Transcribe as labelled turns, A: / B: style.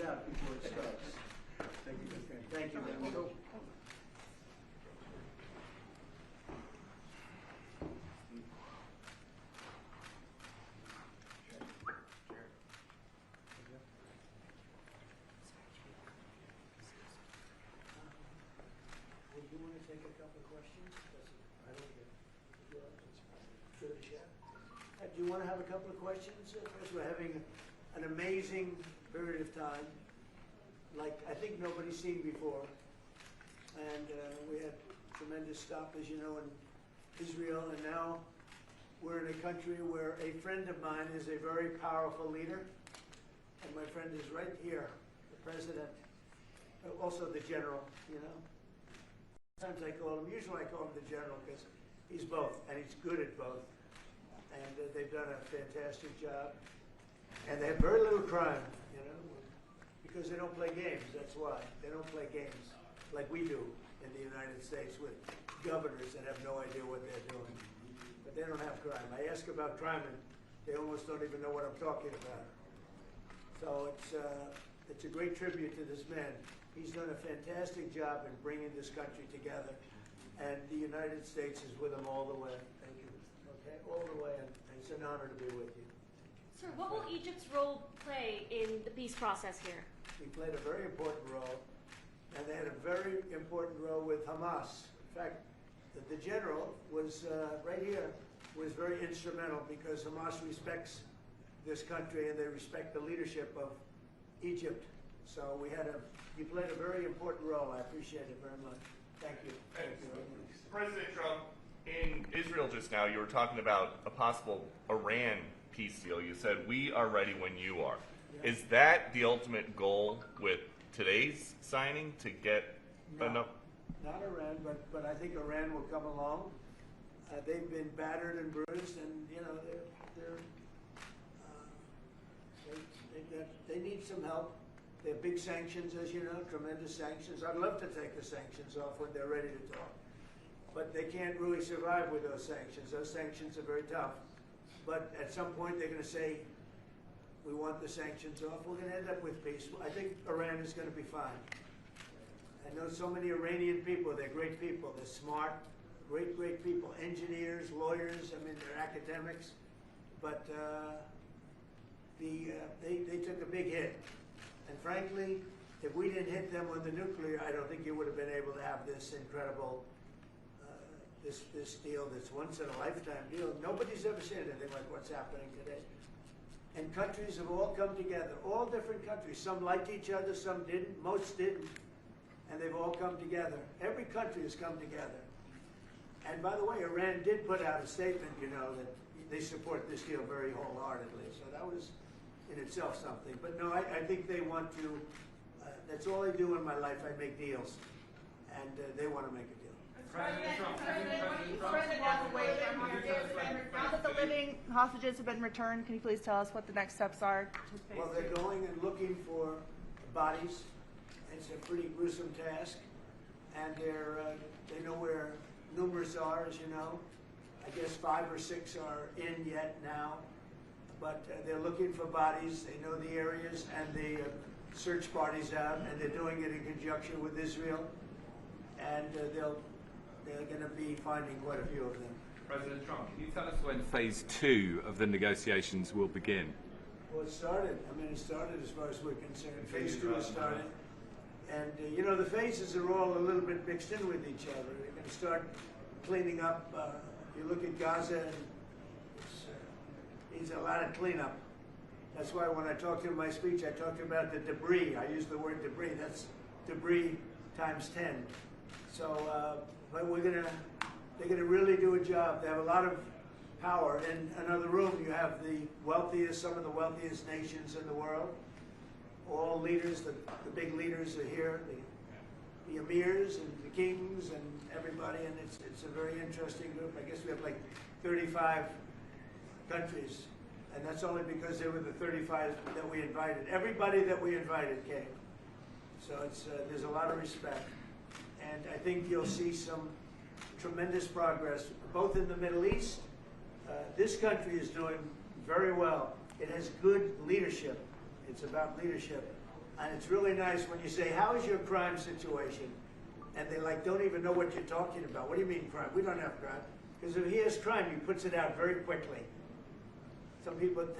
A: out before it starts. Thank you. Thank you very much. Would you want to take a couple of questions? I don't get it. Do you want to have a couple of questions? First, we're having an amazing period of time, like I think nobody's seen before. And we had tremendous stop, as you know, in Israel, and now we're in a country where a friend of mine is a very powerful leader, and my friend is right here, the president, also the general, you know. Sometimes usually I call him the general because he's both, and he's good at both. And they've done a fantastic job. And they have very little crime, you know, because they don't play games, that's why. They don't play games like we do in the United States with governors that have no idea what they're doing. But they don't have crime. I ask about crime and they almost don't even know what I'm talking about. So it's a great tribute to this man. He's done a fantastic job in bringing this country together. And the United States is with him all the way. Thank you. Okay, all the way. And it's an honor to be with you.
B: Sir, what will Egypt's role play in the peace process here?
A: We played a very important role, and they had a very important role with Hamas. In fact, the general was right here, was very instrumental because Hamas respects this country and they respect the leadership of Egypt. So you played a very important role. I appreciate it very much. Thank you. Thank you.
C: President Trump, in Israel just now, you were talking about a possible Iran peace deal. You said, we are ready when you are. Yeah. Is that the ultimate goal with today's signing, to get enough?
A: Not Iran, but I think Iran will come along. They've been battered and bruised, and you know they need some help. They have big sanctions, as you know, tremendous sanctions. I'd love to take the sanctions off when they're ready to talk, but they can't really survive with those sanctions. Those sanctions are very tough. But at some point, they're going to say, we want the sanctions off. We're going to end up with peace. I think Iran is going to be fine. I know so many Iranian people. They're great people. They're smart, great people. Engineers, lawyers. I mean, they're academics. But they took a big hit. And frankly, if we didn't hit them with the nuclear, I don't think you would have been able to have this incredible this deal that's once in a lifetime deal. Nobody's ever seen anything like what's happening today. And countries have all come together, all different countries. Some liked each other, some didn't, most didn't. And they've all come together. Every country has come together. And by the way, Iran did put out a statement, you know, that they support this deal very wholeheartedly. So that was in itself something. But no, I think they want to, that's all I do in my life. I make deals. And they want to make a deal.
D: Now that the living hostages have been returned, can you please tell us what the next steps are?
A: Well, they're going and looking for bodies. It's a pretty gruesome task, and they know where numerous are, as you know. I guess 5 or 6 are in yet now, but they're looking for bodies. They know the areas, and they search parties out, and they're doing it in conjunction with Israel, and they're going to be finding quite a few of them.
E: President Trump, can you tell us when phase 2 of the negotiations will begin?
A: Well, it started. I mean, it started as far as we're concerned. Phase 2 has started. And, you know, the phases are all a little bit mixed in with each other. They're going to start cleaning up. You look at Gaza, and it needs a lot of cleanup. That's why when I talked in my speech, I talked about the debris. I used the word debris. That's debris times 10. So, but they're gonna really do a job. They have a lot of power. In another room, you have some of the wealthiest nations in the world. All leaders, the big leaders are here, the emirs and the kings and everybody, and it's a very interesting group. I guess we have like 35 countries, and that's only because they were the 35 that we invited. Everybody that we invited came. So there's a lot of respect. And I think you'll see some tremendous progress, both in the Middle East. This country is doing very well. It has good leadership. It's about leadership. And it's really nice when you say, how is your crime situation? And they like don't even know what you're talking about. What do you mean crime? We don't have crime. Because if he has crime, he puts it out very quickly. Some people